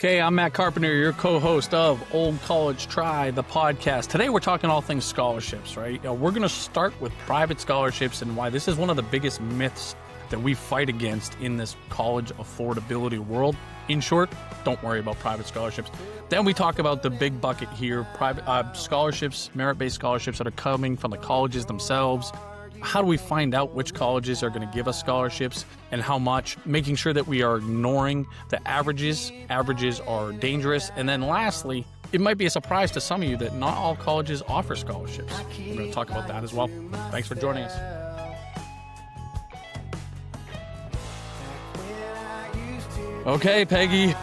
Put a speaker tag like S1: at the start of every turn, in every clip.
S1: Okay, I'm Matt Carpenter, your co-host of Old College Try, the podcast. Today we're talking all things scholarships, right? We're going to start with private scholarships and why this is one of the biggest myths that we fight against in this college affordability world. In short, don't worry about private scholarships. Then we talk about the big bucket here, private scholarships, merit-based scholarships that are coming from the colleges themselves. How do we find out which colleges are going to give us scholarships and how much? Making sure that we are ignoring the averages. Averages are dangerous. And then lastly, it might be a surprise to some of you that not all colleges offer scholarships. We're going to talk about that as well. Thanks for joining us. Okay, Peggy,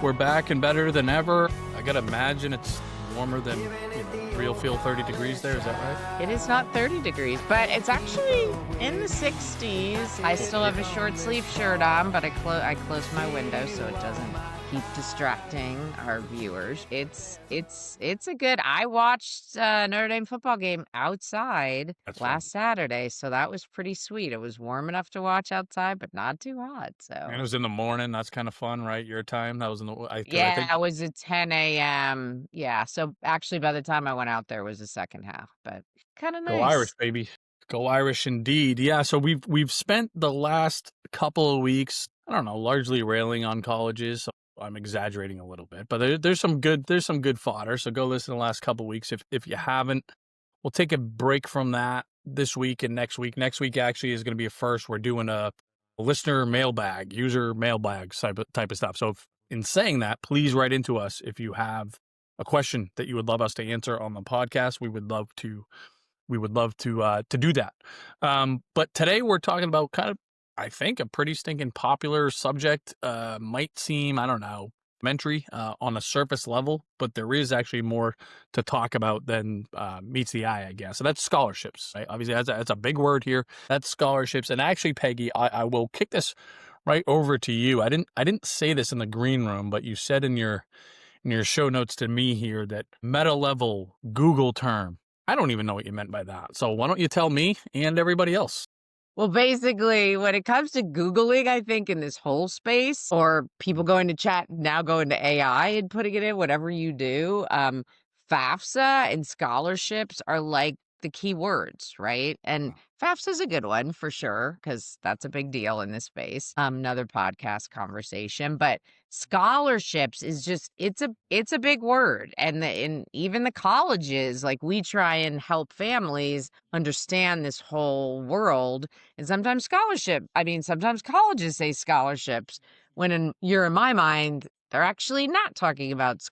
S1: we're back and better than ever. I got to imagine it's warmer than real feel 30 degrees there. Is that right?
S2: It is not 30 degrees, but it's actually in the 60s. I still have a short sleeve shirt on, but I close my window so it doesn't keep distracting our viewers. It's a good. I watched Notre Dame football game outside last Saturday, so that was pretty sweet. It was warm enough to watch outside, but not too hot. So
S1: and it was in the morning. That's kind of fun, right? Your time. That was in the I think
S2: it was at 10 a.m. Yeah, so actually by the time I went out there was the second half, but kind of nice.
S1: Go Irish, baby. Go Irish indeed. Yeah, so we've spent the last couple of weeks, I don't know, largely railing on colleges. I'm exaggerating a little bit, but there's some good fodder. So go listen to the last couple of weeks if you haven't. We'll take a break from that this week and next week. Next week actually is going to be a first. We're doing a listener mailbag, user mailbag type of stuff. So in saying that, please write into us if you have a question that you would love us to answer on the podcast. We would love to do that. But today we're talking about kind of, I think, a pretty stinking popular subject. Might seem, I don't know, elementary on a surface level, but there is actually more to talk about than meets the eye, I guess. So that's scholarships. Right? Obviously, that's a big word here. That's scholarships. And actually, Peggy, I will kick this right over to you. I didn't say this in the green room, but you said in your show notes to me here that meta level Google term. I don't even know what you meant by that. So why don't you tell me and everybody else?
S2: Well, basically, when it comes to Googling, I think in this whole space, or people going to chat, now going to AI and putting it in, whatever you do, FAFSA and scholarships are like the key words, right? And FAFSA is a good one for sure, because that's a big deal in this space. Another podcast conversation, but scholarships is just, it's a big word. And even the colleges, like we try and help families understand this whole world. And sometimes sometimes colleges say scholarships when in my mind, they're actually not talking about,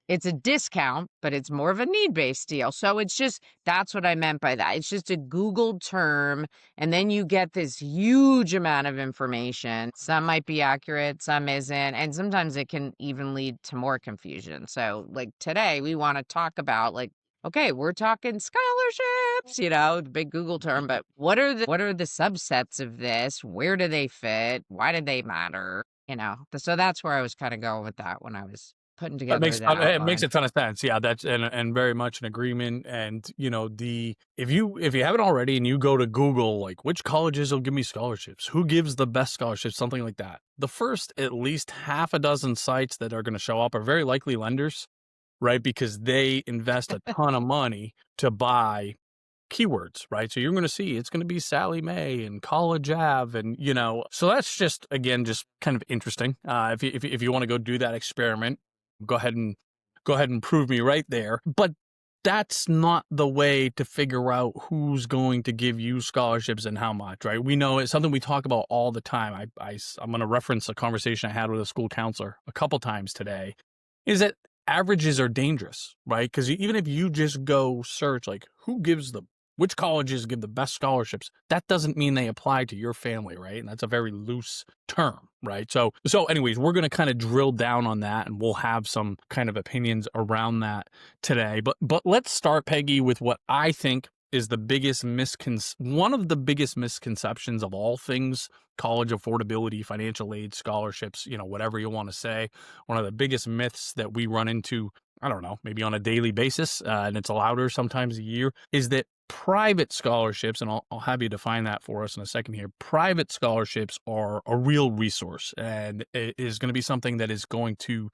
S2: it's a discount, but it's more of a need-based deal. So it's just, that's what I meant by that. It's just a Googled term, and then you get this huge amount of information. Some might be accurate, some isn't, and sometimes it can even lead to more confusion. So like today, we want to talk about okay, we're talking scholarships, the big Google term, but what are the subsets of this? Where do they fit? Why do they matter? So that's where I was kind of going with that when I was putting together
S1: it makes a ton of sense. Yeah, that's and very much an agreement. And if you haven't already and you go to Google, like which colleges will give me scholarships, who gives the best scholarships, something like that. The first at least half a dozen sites that are going to show up are very likely lenders, right? Because they invest a ton of money to buy keywords, right? So you're going to see it's going to be Sally Mae and College Ave, and so that's just kind of interesting. If you want to go do that experiment, go ahead and prove me right there. But that's not the way to figure out who's going to give you scholarships and how much, right? We know it's something we talk about all the time. I'm going to reference a conversation I had with a school counselor a couple times today, is that averages are dangerous, right? Because even if you just go search like which colleges give the best scholarships, that doesn't mean they apply to your family, right? And that's a very loose term, right? So anyways, we're going to kind of drill down on that, and we'll have some kind of opinions around that today. But let's start, Peggy, with what I think is one of the biggest misconceptions of all things college affordability, financial aid, scholarships, whatever you want to say. One of the biggest myths that we run into, I don't know, maybe on a daily basis, and it's louder sometimes a year, is that Private scholarships, and I'll have you define that for us in a second here. Private scholarships are a real resource, and it is going to be something that is going to,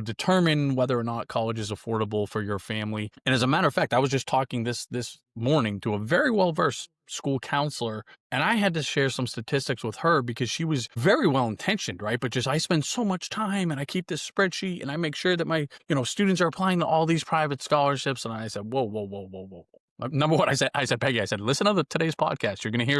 S1: determine whether or not college is affordable for your family. And as a matter of fact, I was just talking this morning to a very well versed school counselor, and I had to share some statistics with her because she was very well intentioned, right? But just I spend so much time and I keep this spreadsheet and I make sure that my, students are applying to all these private scholarships. And I said, whoa, whoa, whoa, whoa, whoa. Number one, I said, Peggy, I said, listen to today's podcast. You're going to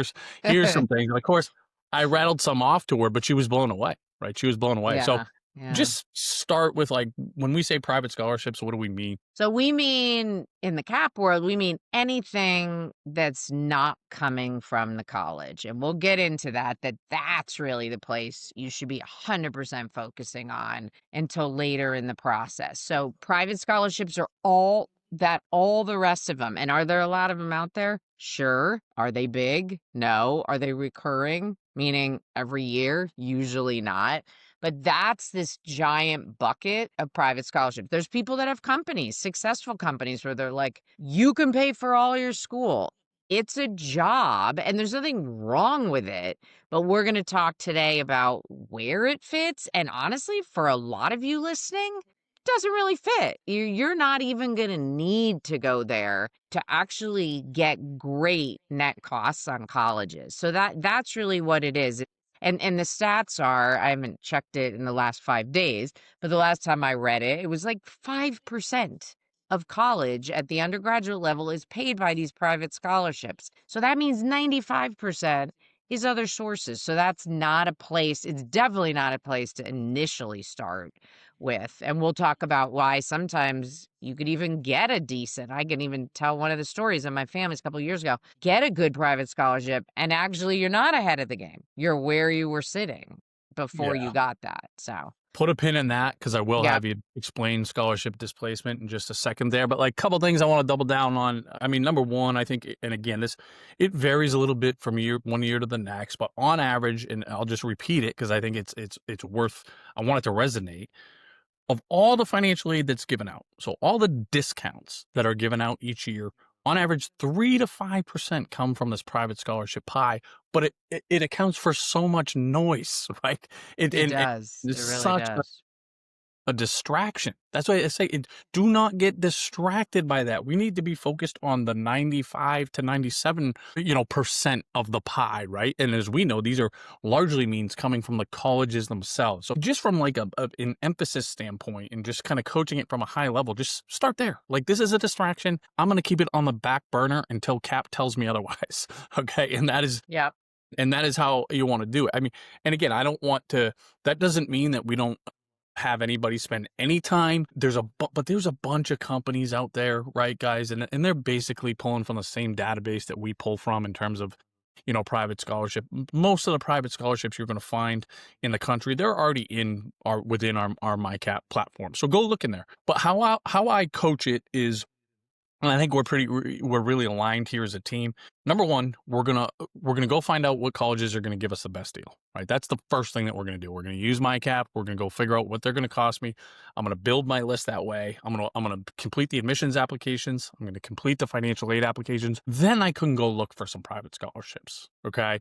S1: hear some things. And of course, I rattled some off to her, but she was blown away, right? She was blown away. So
S2: Yeah. Yeah.
S1: just start with, like, when we say private scholarships, what do we mean?
S2: So we mean in the CAP world, we mean anything that's not coming from the college. And we'll get into that's really the place you should be 100% focusing on until later in the process. So private scholarships are all the rest of them. And are there a lot of them out there? Sure. Are they big? No. Are they recurring? Meaning every year? Usually not. But that's this giant bucket of private scholarship. There's people that have companies, successful companies, where they're like, you can pay for all your school. It's a job and there's nothing wrong with it. But we're going to talk today about where it fits. And honestly, for a lot of you listening, it doesn't really fit. You're not even going to need to go there to actually get great net costs on colleges. So that's really what it is. And the stats are, I haven't checked it in the last 5 days, but the last time I read it, it was like 5% of college at the undergraduate level is paid by these private scholarships. So that means 95% is other sources. So that's not a place, it's definitely not a place to initially start with. And we'll talk about why sometimes you could even get a decent, I can even tell one of the stories in my family's a couple of years ago, get a good private scholarship. And actually, you're not ahead of the game. You're where you were sitting before
S1: Yeah.
S2: you got that. So,
S1: Put a pin in that because I will
S2: yeah,
S1: have you explain scholarship displacement in just a second there. But, like, a couple things I want to double down on. I mean, number one, I think, and again, it varies a little bit from one year to the next, but on average, and I'll just repeat it because I think it's worth. I want it to resonate. Of all the financial aid that's given out, so all the discounts that are given out each year, on average, 3 to 5% come from this private scholarship pie, but it accounts for so much noise, right?
S2: it
S1: And
S2: does. It
S1: it's
S2: really
S1: such
S2: does.
S1: a distraction. That's why I say do not get distracted by that. We need to be focused on the 95 to 97, percent of the pie, right? And as we know, these are largely means coming from the colleges themselves. So just from, like, an emphasis standpoint and just kind of coaching it from a high level, just start there. Like, this is a distraction. I'm going to keep it on the back burner until Cap tells me otherwise. Okay.
S2: Yep.
S1: And that is how you want to do it. I mean, and again, I don't want to, that doesn't mean that we don't have anybody spend any time. But there's a bunch of companies out there, right, guys? And they're basically pulling from the same database that we pull from in terms of, private scholarship. Most of the private scholarships you're going to find in the country, they're already within our MyCap platform. So go look in there. But how I coach it is, and I think we're really aligned here as a team. Number one, we're gonna go find out what colleges are gonna give us the best deal. Right, that's the first thing that we're gonna do. We're gonna use MyCap. We're gonna go figure out what they're gonna cost me. I'm gonna build my list that way. I'm gonna complete the admissions applications. I'm gonna complete the financial aid applications. Then I can go look for some private scholarships. Okay.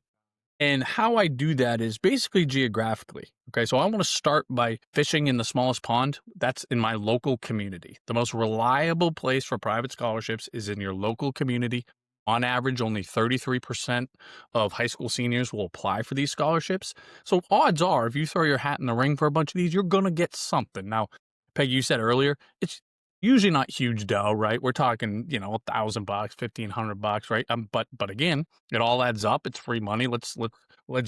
S1: And how I do that is basically geographically. Okay, so I want to start by fishing in the smallest pond. That's in my local community. The most reliable place for private scholarships is in your local community. On average, only 33% of high school seniors will apply for these scholarships. So odds are, if you throw your hat in the ring for a bunch of these, you're going to get something. Now, Peg, you said earlier, it's usually not huge dough, right? We're talking, $1,000, $1,500, right? But again, it all adds up. It's free money. Let's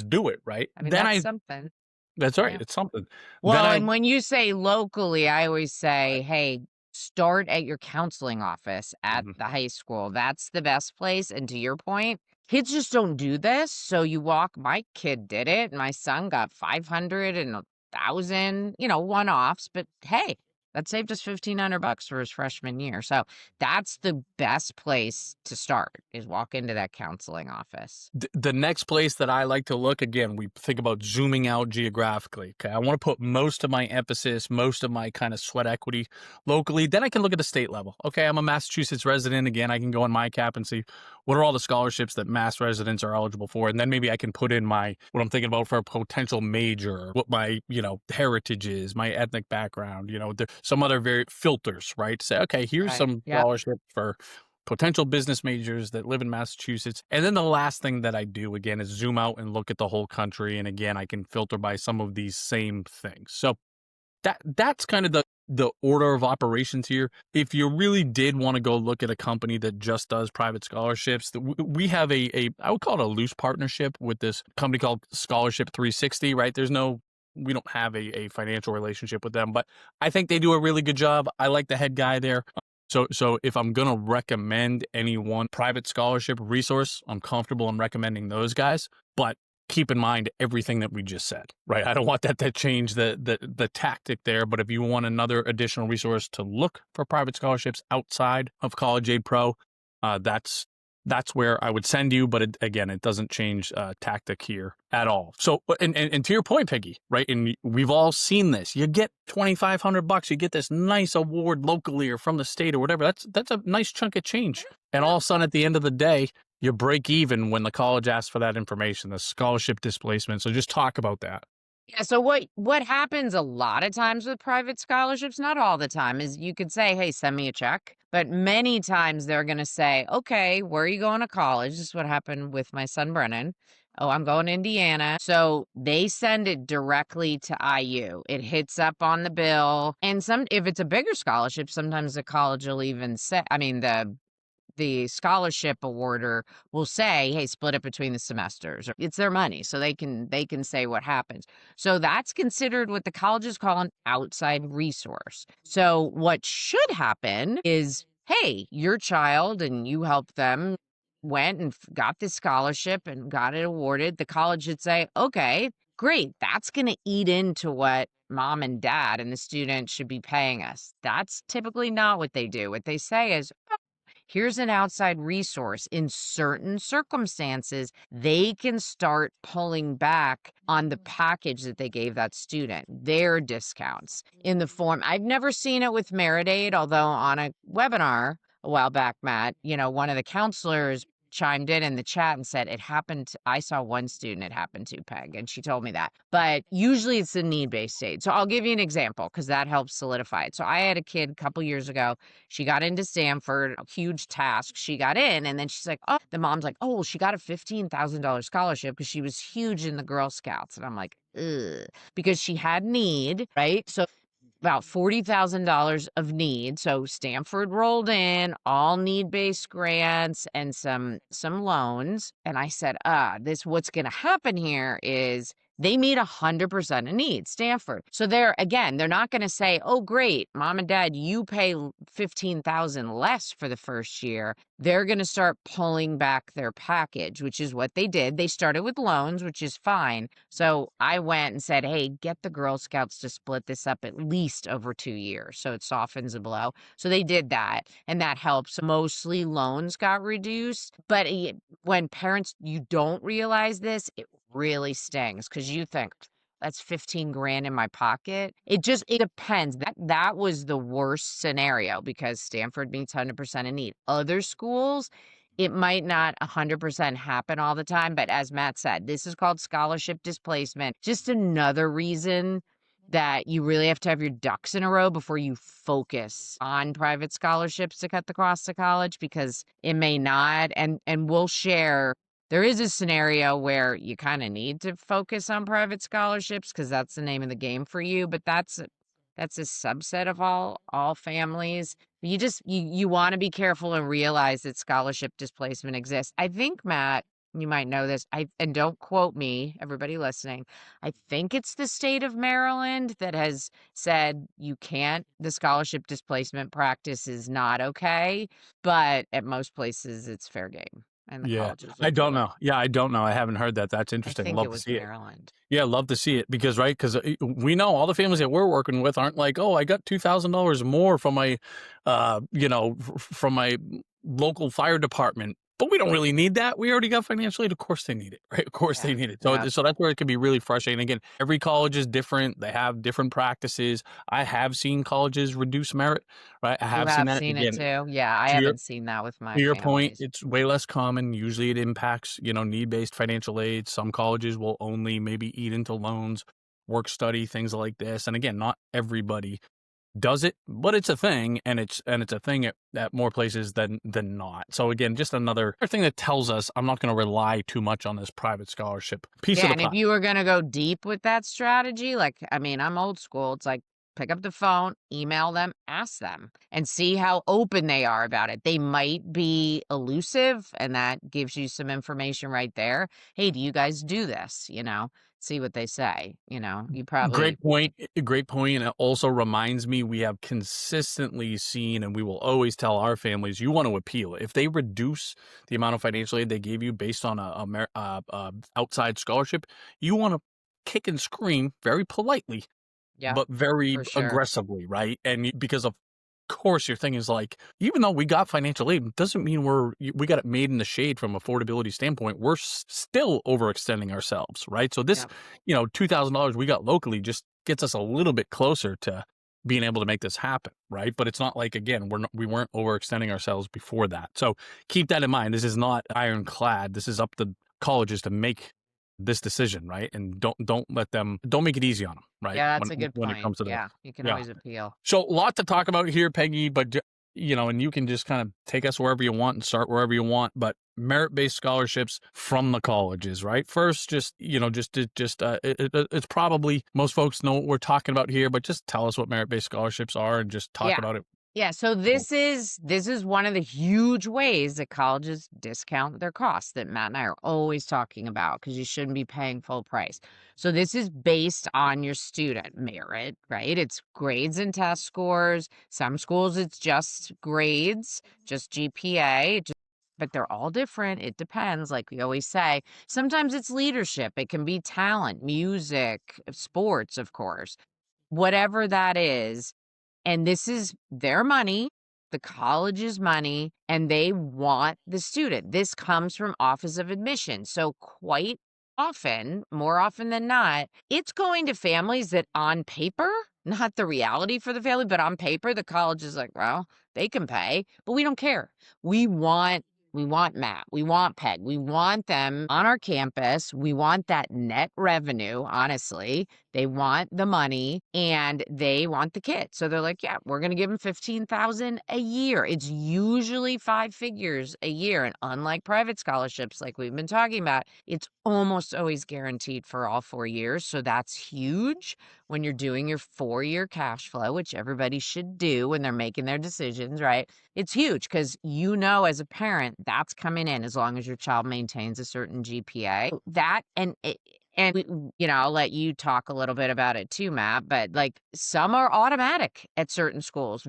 S1: do it, right?
S2: I mean, that's something.
S1: That's right.
S2: Yeah.
S1: It's something. Then
S2: Well,
S1: I,
S2: and when you say locally, I always say, hey, start at your counseling office at
S1: Mhm.
S2: the high school. That's the best place. And to your point, kids just don't do this. So you walk, my kid did it. My son got 500 and 1,000, one offs. But hey, That saved us $1,500 for his freshman year. So that's the best place to start, is walk into that counseling office.
S1: The next place that I like to look, again, we think about zooming out geographically. Okay. I want to put most of my emphasis, most of my kind of sweat equity locally. Then I can look at the state level. Okay. I'm a Massachusetts resident. Again, I can go on my cap and see what are all the scholarships that Mass residents are eligible for. And then maybe I can put in what I'm thinking about for a potential major, what my, heritage is, my ethnic background, some other very filters, right? Say, okay, here's
S2: Right.
S1: some
S2: Yep.
S1: scholarship for potential business majors that live in Massachusetts. And then the last thing that I do again is zoom out and look at the whole country. And again, I can filter by some of these same things. So that's kind of the order of operations here. If you really did want to go look at a company that just does private scholarships, we have a I would call it a loose partnership with this company called Scholarship 360, right? We don't have a financial relationship with them, but I think they do a really good job. I like the head guy there. So if I'm going to recommend any one private scholarship resource, I'm comfortable in recommending those guys, but keep in mind everything that we just said, right? I don't want that to change the tactic there, but if you want another additional resource to look for private scholarships outside of College Aid Pro, that's where I would send you. But again, it doesn't change tactic here at all. So, and to your point, Peggy, right? And we've all seen this. You get $2,500, you get this nice award locally or from the state or whatever. That's a nice chunk of change. And all of a sudden, at the end of the day, you break even when the college asks for that information, the scholarship displacement. So just talk about that.
S2: Yeah, so what happens a lot of times with private scholarships, not all the time, is you could say, "Hey, send me a check." But many times they're going to say, "Okay, where are you going to college?" This is what happened with my son Brennan. "Oh, I'm going to Indiana." So they send it directly to IU. It hits up on the bill. And if it's a bigger scholarship, sometimes the college will even say, I mean, the scholarship awarder will say, "Hey, split it between the semesters." Or it's their money, so they can say what happens. So that's considered what the colleges call an outside resource. So what should happen is, hey, your child and you helped them, went and got this scholarship and got it awarded. The college should say, "Okay, great. That's going to eat into what mom and dad and the student should be paying us." That's typically not what they do. What they say is, here's an outside resource. In certain circumstances, they can start pulling back on the package that they gave that student, their discounts in the form. I've never seen it with Merit Aid, although on a webinar a while back, Matt, one of the counselors chimed in the chat and said it happened. I saw one student it happened to, Peg, and she told me that. But usually it's the need-based aid. So I'll give you an example because that helps solidify it. So I had a kid a couple years ago. She got into Stanford, a huge task. She got in, and then she's like, oh, the mom's like, oh, well, she got a $15,000 scholarship because she was huge in the Girl Scouts. And I'm like, ugh, because she had need, right? So about $40,000 of need. So Stanford rolled in all need-based grants and some loans. And I said, what's going to happen here is they meet 100% of needs, Stanford. So they're not going to say, "Oh, great, mom and dad, you pay 15,000 less for the first year." They're going to start pulling back their package, which is what they did. They started with loans, which is fine. So I went and said, "Hey, get the Girl Scouts to split this up at least over 2 years, so it softens the blow." So they did that, and that helps. Mostly loans got reduced, but when parents, you don't realize this, it really stings because you think, that's 15 grand in my pocket. It depends. That was the worst scenario because Stanford meets 100% of need. Other schools, it might not 100% happen all the time, but as Matt said, this is called scholarship displacement. Just another reason that you really have to have your ducks in a row before you focus on private scholarships to cut the cost of college, because it may not. And we'll share, there is a scenario where you kind of need to focus on private scholarships because that's the name of the game for you, but that's a subset of all families. You want to be careful and realize that scholarship displacement exists. I think, Matt, you might know this. And don't quote me, everybody listening. I think it's the state of Maryland that has said the scholarship displacement practice is not okay, but at most places it's fair game. and the
S1: Yeah.
S2: colleges will
S1: I
S2: do
S1: don't
S2: it.
S1: know. Yeah, I don't know. I haven't heard that. That's
S2: I
S1: interesting.
S2: think it
S1: Love to
S2: was
S1: see it.
S2: Maryland.
S1: Yeah, love to see it because right, because we know all the families that we're working with aren't like, oh, I got $2,000 more from my, from my local fire department, but we don't really need that. We already got financial aid. Of course they need it, right? Of course
S2: Yeah.
S1: they need it. So,
S2: Yeah.
S1: so that's where it can be really frustrating. Again, every college is different. They have different practices. I have seen colleges reduce merit, right? I
S2: You
S1: have seen
S2: have
S1: that.
S2: seen it
S1: Again,
S2: too? Yeah, I
S1: to your
S2: haven't seen that with my
S1: to your point,
S2: families.
S1: it's way less common. Usually it impacts, need-based financial aid. Some colleges will only maybe eat into loans, work study, things like this. And again, not everybody does it, but it's a thing, and it's a thing at more places than not. So again, just another thing that tells us I'm not going to rely too much on this private scholarship piece of
S2: Yeah,
S1: the
S2: and if
S1: pie.
S2: you were gonna go deep with that strategy, like, I mean, I'm old school. It's like pick up the phone, email them, ask them, and see how open they are about it. They might be elusive, and that gives you some information right there. Hey, do you guys do this? See what they say. You probably,
S1: Great point. Great point. And it also reminds me we have consistently seen, and we will always tell our families, you want to appeal. If they reduce the amount of financial aid they gave you based on a outside scholarship, you want to kick and scream very politely,
S2: yeah,
S1: but very
S2: for sure.
S1: aggressively, right? And because of course your thing is like, even though we got financial aid, doesn't mean we got it made in the shade from affordability standpoint. We're still overextending ourselves, right? So this,
S2: Yeah.
S1: $2,000 we got locally just gets us a little bit closer to being able to make this happen, right? But it's not like, again, we weren't overextending ourselves before that. So keep that in mind. This is not ironclad. This is up to colleges to make this decision, right? And don't make it easy on them, right?
S2: Yeah,
S1: When
S2: that's a good
S1: when it
S2: point.
S1: comes to this,
S2: Yeah, you can
S1: yeah.
S2: always appeal.
S1: So, a lot to talk about here, Peggy, but and you can just kind of take us wherever you want and start wherever you want. But merit-based scholarships from the colleges, right? First, it's probably most folks know what we're talking about here, but just tell us what merit-based scholarships are and just talk
S2: Yeah.
S1: about it.
S2: Yeah, so this is one of the huge ways that colleges discount their costs that Matt and I are always talking about because you shouldn't be paying full price. So this is based on your student merit, right? It's grades and test scores. Some schools it's just grades, just GPA, but they're all different. It depends, like we always say. Sometimes it's leadership, it can be talent, music, sports, of course. Whatever that is, and this is their money, the college's money, and they want the student. This comes from Office of Admission. So quite often, more often than not, it's going to families that on paper, not the reality for the family, but on paper, the college is like, well, they can pay, but we don't care. We want we want Matt. We want Peg. We want them on our campus. We want that net revenue, honestly. They want the money and they want the kid. So they're like, yeah, we're going to give them 15,000 a year. It's usually 5 figures a year. And unlike private scholarships, like we've been talking about, it's almost always guaranteed for all 4 years. So that's huge when you're doing your 4-year cash flow, which everybody should do when they're making their decisions, right? It's huge because as a parent, that's coming in as long as your child maintains a certain GPA. That I'll let you talk a little bit about it too, Matt, but like some are automatic at certain schools.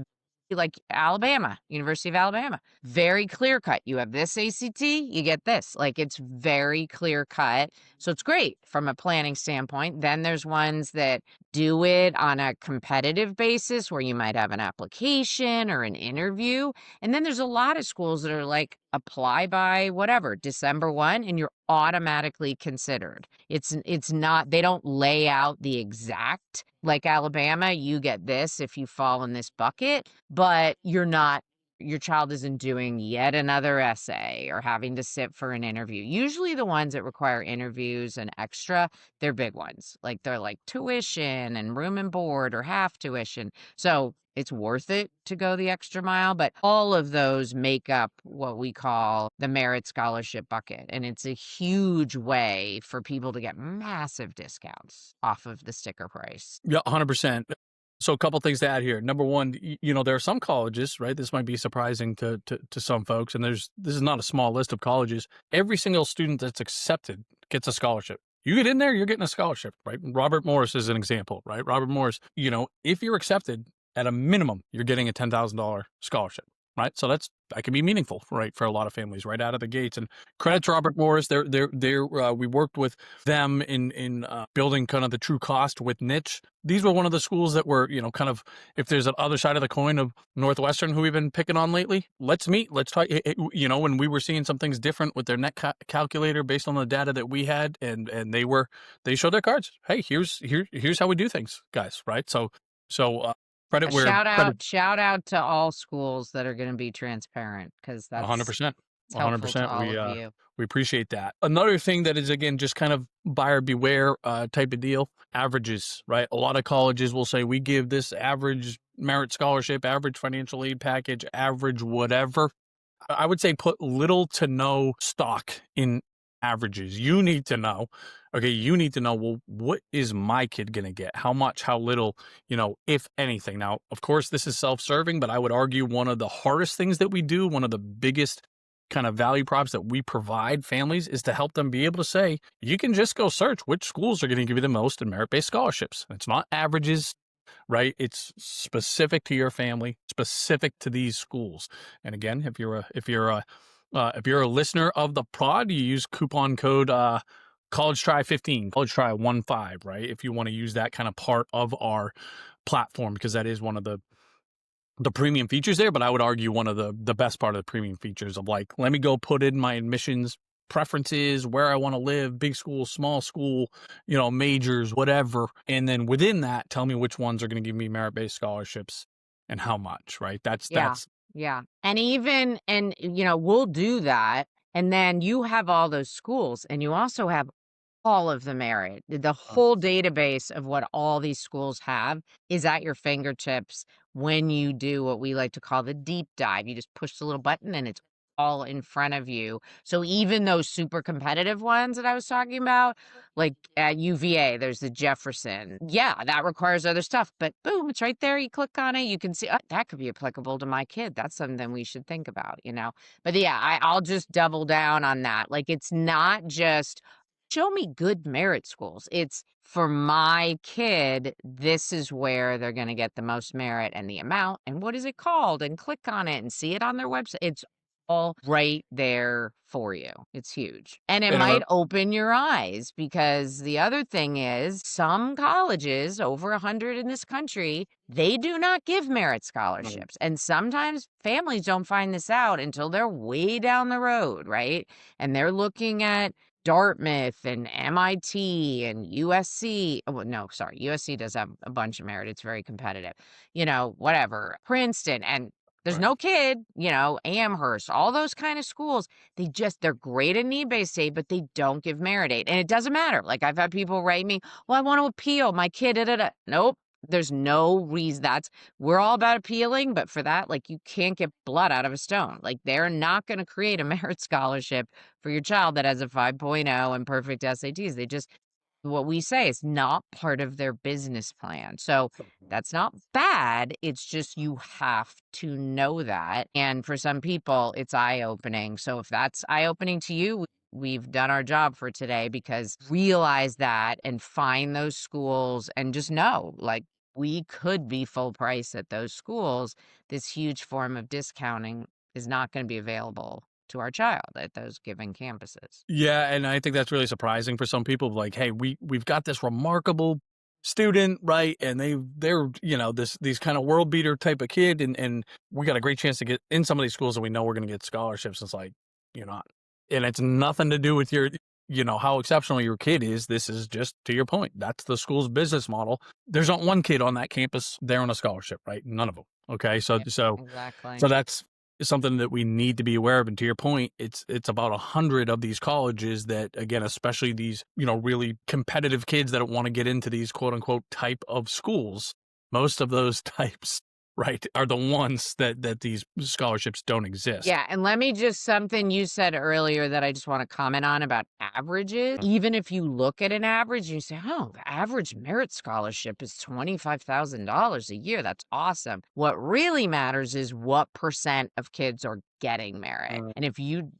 S2: Like Alabama, University of Alabama, very clear cut. You have this ACT, you get this. Like it's very clear cut. So it's great from a planning standpoint. Then there's ones that do it on a competitive basis where you might have an application or an interview. And then there's a lot of schools that are like apply by whatever, December 1, and you're automatically considered. It's not, they don't lay out the exact, like Alabama, you get this if you fall in this bucket, but your child isn't doing yet another essay or having to sit for an interview. Usually the ones that require interviews and extra, they're big ones. Like they're like tuition and room and board or half tuition. So it's worth it to go the extra mile, but all of those make up what we call the merit scholarship bucket. And it's a huge way for people to get massive discounts off of the sticker price.
S1: Yeah, 100%. So a couple things to add here. Number one, there are some colleges, right? This might be surprising to some folks, and this is not a small list of colleges. Every single student that's accepted gets a scholarship. You get in there, you're getting a scholarship, right? Robert Morris is an example, right? Robert Morris, if you're accepted, at a minimum, you're getting a $10,000 scholarship, right? So that can be meaningful, right, for a lot of families right out of the gates. And credit to Robert Morris, we worked with them in building kind of the true cost with niche. These were one of the schools that were, kind of, if there's an other side of the coin of Northwestern who we've been picking on lately, let's meet, let's talk. When we were seeing some things different with their calculator based on the data that we had, and they showed their cards. Hey, here's how we do things, guys, right? So credit
S2: A
S1: where credit.
S2: shout out to all schools that are gonna be transparent, because that's
S1: 100%.
S2: it's helpful to
S1: 100%.
S2: all of you.
S1: We appreciate that. Another thing that is, again, just kind of buyer beware type of deal, averages, right? A lot of colleges will say we give this average merit scholarship, average financial aid package, average whatever. I would say put little to no stock in averages. You need to know, okay, well, what is my kid going to get? How much, how little, if anything. Now, of course, this is self serving, but I would argue one of the hardest things that we do, one of the biggest kind of value props that we provide families is to help them be able to say, you can just go search which schools are going to give you the most in merit based scholarships. It's not averages, right? It's specific to your family, specific to these schools. And again, if you're a listener of the pod, you use coupon code college try 15, college try 15, right? If you want to use that kind of part of our platform, because that is one of the premium features there, but I would argue one of the best part of the premium features of, like, let me go put in my admissions preferences, where I want to live, big school, small school, majors, whatever. And then within that, tell me which ones are going to give me merit-based scholarships and how much, right? That's
S2: Yeah, yeah. We'll do that, and then you have all those schools, and you also have all of the merit. The whole database of what all these schools have is at your fingertips when you do what we like to call the deep dive. You just push the little button and it's all in front of you. So even those super competitive ones that I was talking about, like at UVA, there's the Jefferson. Yeah, that requires other stuff, but boom, it's right there. You click on it, you can see, oh, that could be applicable to my kid. That's something we should think about. But yeah, I'll just double down on that. Like, it's not just show me good merit schools. It's for my kid, this is where they're going to get the most merit and the amount and what is it called, and click on it and see it on their website. It's all right there for you. It's huge. And it
S1: and
S2: might open your eyes, because the other thing is some colleges, over 100 in this country, they do not give merit scholarships. And sometimes families don't find this out until they're way down the road, right? And they're looking at Dartmouth and MIT and USC. Oh, well, no, sorry. USC does have a bunch of merit. It's very competitive. Whatever. Princeton, and there's no kid, Amherst, all those kind of schools. They're great in need-based aid, but they don't give merit aid. And it doesn't matter. Like, I've had people write me, well, I want to appeal. My kid, da, da, da. Nope. There's no reason. We're all about appealing, but for that, like, you can't get blood out of a stone. Like, they're not going to create a merit scholarship for your child that has a 5.0 and perfect SATs. What we say is not part of their business plan. So that's not bad. It's just you have to know that. And for some people, it's eye-opening. So if that's eye-opening to you, we've done our job for today, because realize that and find those schools and just know, like, we could be full price at those schools. This huge form of discounting is not going to be available to our child at those given campuses.
S1: Yeah, and I think that's really surprising for some people. Like, hey, we've got this remarkable student, right? And they're these kind of world beater type of kid, and we got a great chance to get in some of these schools, and we know we're going to get scholarships. It's like, you're not, and it's nothing to do with your how exceptional your kid is. This is just, to your point, that's the school's business model. There's not one kid on that campus there on a scholarship, right? None of them. Okay, so
S2: Yeah,
S1: so
S2: exactly.
S1: so that's something that we need to be aware of. And to your point, it's about 100 of these colleges that, again, especially these, really competitive kids that want to get into these quote unquote type of schools. Most of those types, right, are the ones that these scholarships don't exist.
S2: Yeah, and let me just something you said earlier that I just want to comment on about averages. Even if you look at an average, you say, oh, the average merit scholarship is $25,000 a year. That's awesome. What really matters is what percent of kids are getting merit. And if you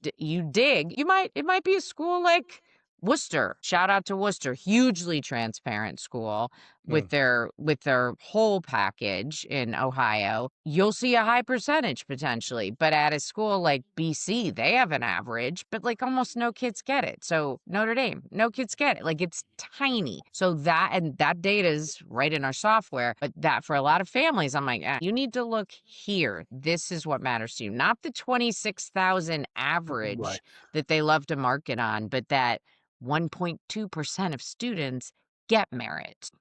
S2: dig, it might be a school like Worcester, shout out to Worcester, hugely transparent school
S1: Mm.
S2: with their whole package in Ohio. You'll see a high percentage potentially, but at a school like BC, they have an average, but like almost no kids get it. So Notre Dame, no kids get it. Like it's tiny. So that data is right in our software, but that for a lot of families, I'm like, you need to look here. This is what matters to you, not the 26,000
S1: Right.
S2: average that they love to market on, but that 1.2% of students get merit.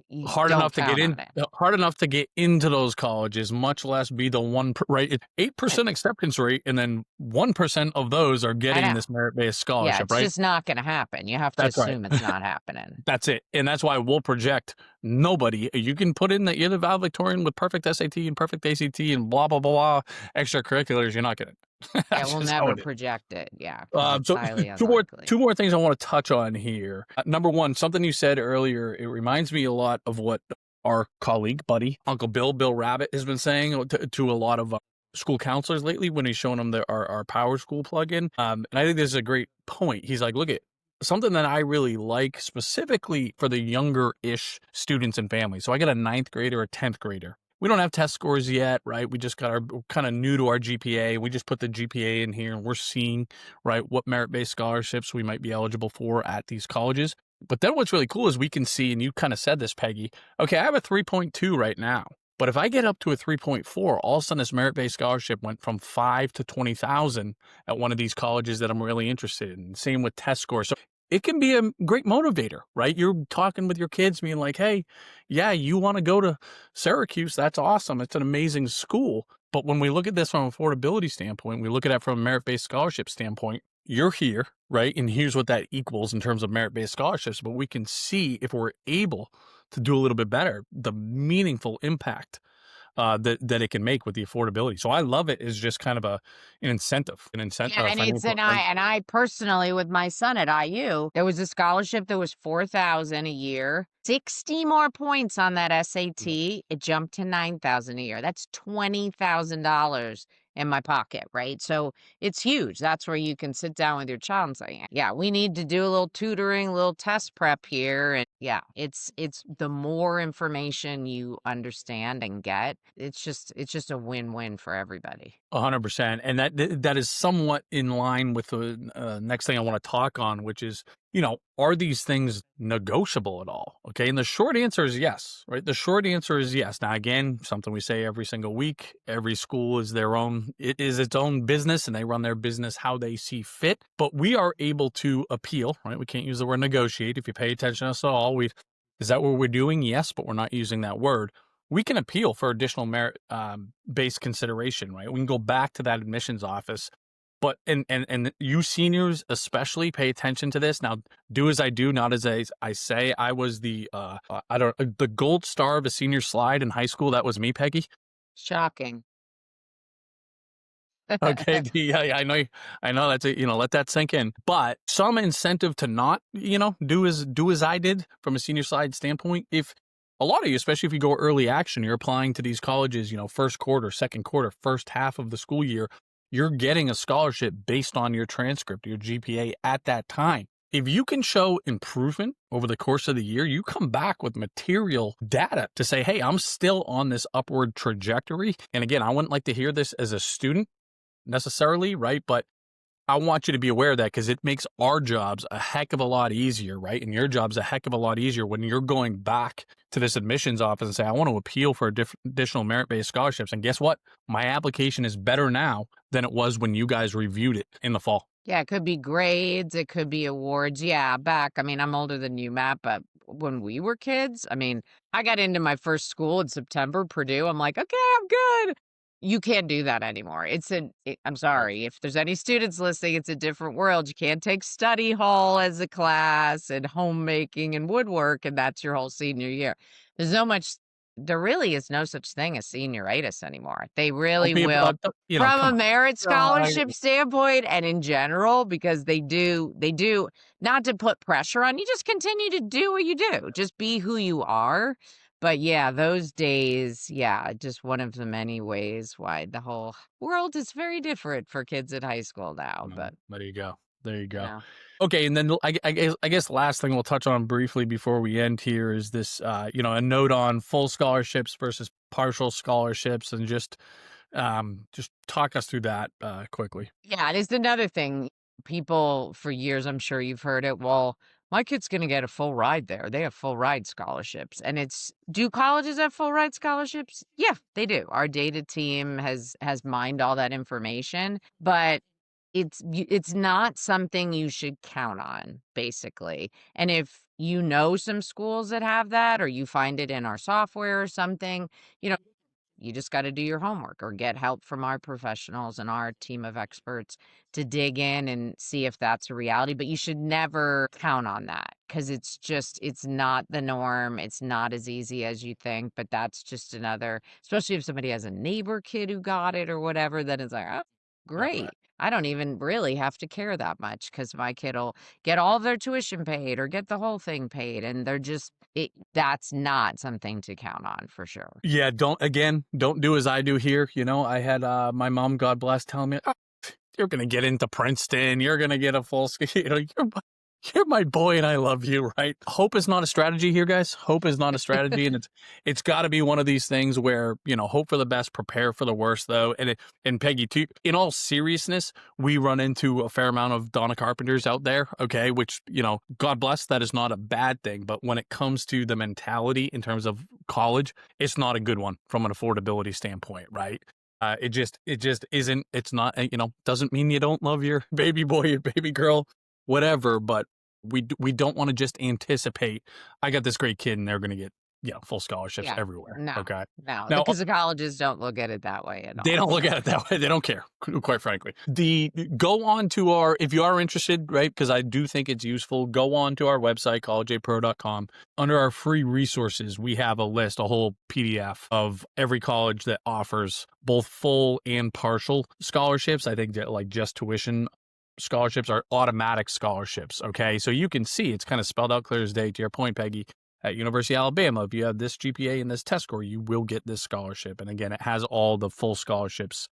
S2: You don't count on it.
S1: Hard enough to get into those colleges, much less be the right? 8% acceptance rate, and then 1% of those are
S2: I
S1: getting
S2: know.
S1: this merit-based
S2: Yeah,
S1: scholarship,
S2: it's
S1: right?
S2: just not gonna happen. You have to
S1: That's right.
S2: assume it's not happening.
S1: That's it. And that's why we'll project nobody. You can put in that you're the valedictorian with perfect SAT and perfect ACT and blah, blah, blah, blah, extracurriculars. You're not getting it.
S2: Yeah,
S1: That's
S2: we'll
S1: just how
S2: never
S1: it is.
S2: project it. Yeah, because it's
S1: So
S2: highly unlikely.
S1: two more things I want to touch on here. Number one, something you said earlier, it reminds me a lot of what our colleague, buddy, Uncle Bill Rabbit, has been saying to a lot of school counselors lately when he's showing them our Power School plugin. And I think this is a great point. He's like, look at something that I really like specifically for the younger-ish students and families. So I got a ninth grader, a 10th grader. We don't have test scores yet, right? We just got we're kind of new to our GPA. We just put the GPA in here and we're seeing, right, what merit-based scholarships we might be eligible for at these colleges. But then what's really cool is we can see, and you kind of said this, Peggy, okay, I have a 3.2 right now. But if I get up to a 3.4, all of a sudden this merit-based scholarship went from 5 to 20,000 at one of these colleges that I'm really interested in. Same with test scores. So it can be a great motivator, right? You're talking with your kids being like, hey, yeah, you want to go to Syracuse. That's awesome. It's an amazing school. But when we look at this from an affordability standpoint, we look at it from a merit-based scholarship standpoint, you're here, right? And here's what that equals in terms of merit-based scholarships. But we can see if we're able to do a little bit better, the meaningful impact that it can make with the affordability. So I love it as just kind of an incentive,
S2: Yeah, and it's
S1: financial.
S2: and I personally with my son at IU, there was a scholarship that was 4,000 a year, 60 more points on that SAT, it jumped to 9,000 a year. That's $20,000 in my pocket, right? So it's huge. That's where you can sit down with your child and say, yeah, we need to do a little tutoring, a little test prep here. And yeah, it's the more information you understand and get, it's just a win-win for everybody.
S1: 100%, and that is somewhat in line with the next thing I want to talk on, which is, are these things negotiable at all? Okay, and the short answer is yes, right? The short answer is yes. Now, again, something we say every single week. Every school is it is its own business, and they run their business how they see fit. But we are able to appeal, right? We can't use the word negotiate. If you pay attention to us at all, is that what we're doing? Yes, but we're not using that word. We can appeal for additional merit based consideration, right? We can go back to that admissions office. But and you seniors especially pay attention to this. Now, do as I do, not as I say. I was the gold star of a senior slide in high school. That was me, Peggy.
S2: Shocking.
S1: Okay, I know that's it. Let that sink in. But some incentive to not, do as I did from a senior slide standpoint. If a lot of you, especially if you go early action, you're applying to these colleges, first quarter, second quarter, first half of the school year, you're getting a scholarship based on your transcript, your GPA at that time. If you can show improvement over the course of the year, you come back with material data to say, hey, I'm still on this upward trajectory. And again, I wouldn't like to hear this as a student necessarily, right? But I want you to be aware of that because it makes our jobs a heck of a lot easier, right? And your job's a heck of a lot easier when you're going back to this admissions office and say, I want to appeal for additional merit-based scholarships. And guess what? My application is better now than it was when you guys reviewed it in the fall.
S2: Yeah, it could be grades, it could be awards. Yeah, I'm older than you, Matt, but when we were kids, I got into my first school in September, Purdue. I'm like, okay, I'm good. You can't do that anymore. I'm
S1: Right.
S2: sorry. If there's any students listening, it's a different world. You can't take study hall as a class and homemaking and woodwork, and that's your whole senior year. There really is no such thing as senioritis anymore. They
S1: Don't
S2: really
S1: be
S2: will,
S1: about,
S2: from
S1: come
S2: a
S1: on.
S2: merit
S1: Right.
S2: scholarship standpoint and in general, because they do not to put pressure on you, just continue to do what you do. Just be who you are. But yeah, those days, yeah, just one of the many ways why the whole world is very different for kids in high school now. But
S1: There you go. There you
S2: you
S1: go.
S2: know?
S1: Okay, and then I guess last thing we'll touch on briefly before we end here is this, a note on full scholarships versus partial scholarships, and just talk us through that quickly.
S2: Yeah, it is another thing. People for years, I'm sure you've heard it. Well, my kid's going to get a full ride there. They have full ride scholarships. And it's, do colleges have full ride scholarships? Yeah, they do. Our data team has mined all that information, but it's not something you should count on, basically. And if you know some schools that have that, or you find it in our software or something, you know, you just got to do your homework or get help from our professionals and our team of experts to dig in and see if that's a reality. But you should never count on that, because it's not the norm. It's not as easy as you think. But that's just another, especially if somebody has a neighbor kid who got it or whatever, then it's like, oh,
S1: Yeah, right.
S2: great. I don't even really have to care that much, because my kid will get all of their tuition paid or get the whole thing paid. And they're just, that's not something to count on for sure.
S1: Yeah, don't do as I do here. I had my mom, God bless, telling me, "Oh, you're gonna get into Princeton, you're gonna get a full school, you're my boy and I love you, right?" Hope is not a strategy here, guys. Hope is not a strategy, and it's got to be one of these things where hope for the best, prepare for the worst, though. And Peggy, too. In all seriousness, we run into a fair amount of Donna Carpenters out there, okay? Which God bless, that is not a bad thing. But when it comes to the mentality in terms of college, it's not a good one from an affordability standpoint, right? It just isn't. It's not. Doesn't mean you don't love your baby boy, your baby girl, whatever. But we don't want to just anticipate. I got this great kid, and they're going to get full scholarships
S2: Yeah.
S1: everywhere.
S2: No,
S1: Okay.
S2: no,
S1: Now
S2: because the colleges don't look at it that way at
S1: they
S2: all.
S1: don't look at
S2: So,
S1: it that way. They don't care, quite frankly. The Go on to our, if you are interested, right? Because I do think it's useful. Go on to our website, collegeapro.com. Under our free resources, we have a list, a whole PDF of every college that offers both full and partial scholarships. I think that like just tuition scholarships are automatic scholarships. Okay, so you can see it's kind of spelled out clear as day. To your point, Peggy, at University of Alabama, if you have this GPA and this test score, you will get this scholarship. And again, it has all the full scholarships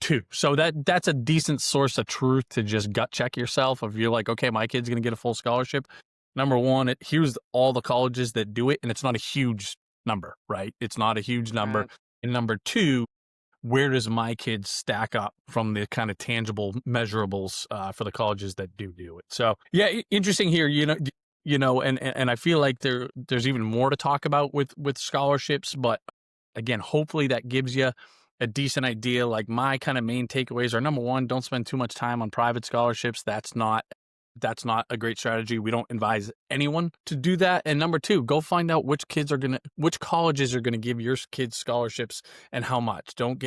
S1: too. So that's a decent source of truth to just gut check yourself. If you're like, okay, my kid's going to get a full scholarship. Number one, here's all the colleges that do it, and it's not a huge number, right? It's not a huge number.
S2: right.
S1: And number two, where does my kid stack up from the kind of tangible measurables for the colleges that do it? So yeah, interesting here. And I feel like there's even more to talk about with scholarships, but again, hopefully that gives you a decent idea. Like my kind of main takeaways are: number one, don't spend too much time on private scholarships. That's not a great strategy. We don't advise anyone to do that. And number two, go find out which colleges are gonna give your kids scholarships and how much. Don't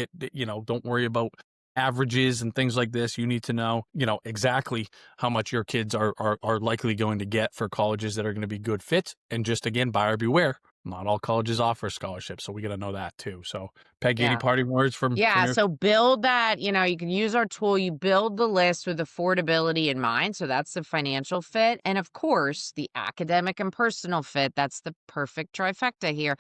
S1: worry about averages and things like this. You need to know, exactly how much your kids are likely going to get for colleges that are going to be good fits. And just again, buyer beware. Not all colleges offer scholarships, so we got to know that too. So, Peggy, any
S2: Yeah.
S1: parting words from
S2: Yeah,
S1: your?
S2: so build that, you can use our tool. You build the list with affordability in mind. So that's the financial fit. And of course, the academic and personal fit. That's the perfect trifecta here.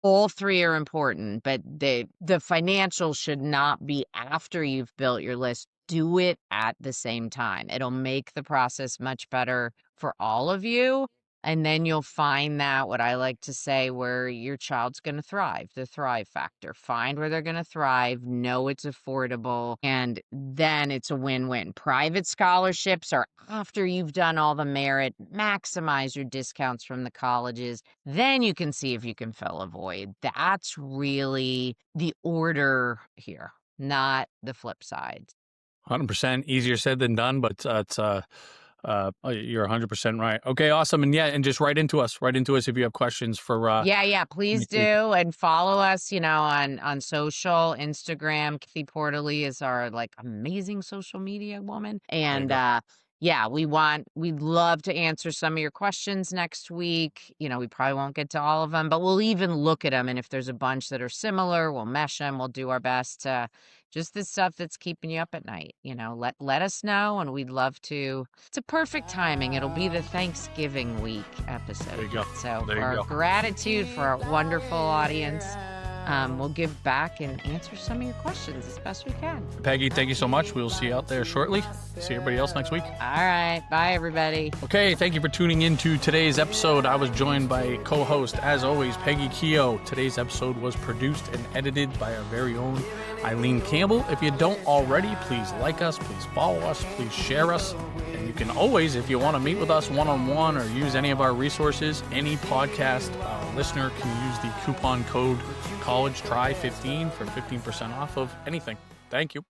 S2: All three are important, but the financial should not be after you've built your list. Do it at the same time. It'll make the process much better for all of you. And then you'll find that, what I like to say, where your child's going to thrive, the thrive factor. Find where they're going to thrive, know it's affordable, and then it's a win-win. Private scholarships are after you've done all the merit, maximize your discounts from the colleges. Then you can see if you can fill a void. That's really the order here, not the flip side.
S1: 100% easier said than done, but you're 100% right. Okay, awesome. And yeah, and just write into us if you have questions for
S2: Yeah, please
S1: next week.
S2: do, and follow us, on social, Instagram. Kathy Porterly is our, like, amazing social media woman,
S1: There you
S2: and,
S1: go.
S2: yeah, we'd love to answer some of your questions next week. We probably won't get to all of them, but we'll even look at them, and if there's a bunch that are similar, we'll mesh them. We'll do our best to just the stuff that's keeping you up at night, let us know, and we'd love to. It's a perfect timing. It'll be the Thanksgiving week
S1: There
S2: episode.
S1: you go.
S2: So
S1: There you
S2: our
S1: go.
S2: gratitude for our wonderful audience. we'll give back and answer some of your questions as best we can.
S1: Peggy, thank you so much. We'll see you out there shortly. See everybody else next week.
S2: All right. Bye, everybody.
S1: Okay, thank you for tuning in to today's episode. I was joined by co-host, as always, Peggy Keogh. Today's episode was produced and edited by our very own Eileen Campbell. If you don't already, please like us, please follow us, please share us. And you can always, if you want to meet with us one-on-one or use any of our resources, any podcast listener can use the coupon code CollegeTry15 for 15% off of anything. Thank you.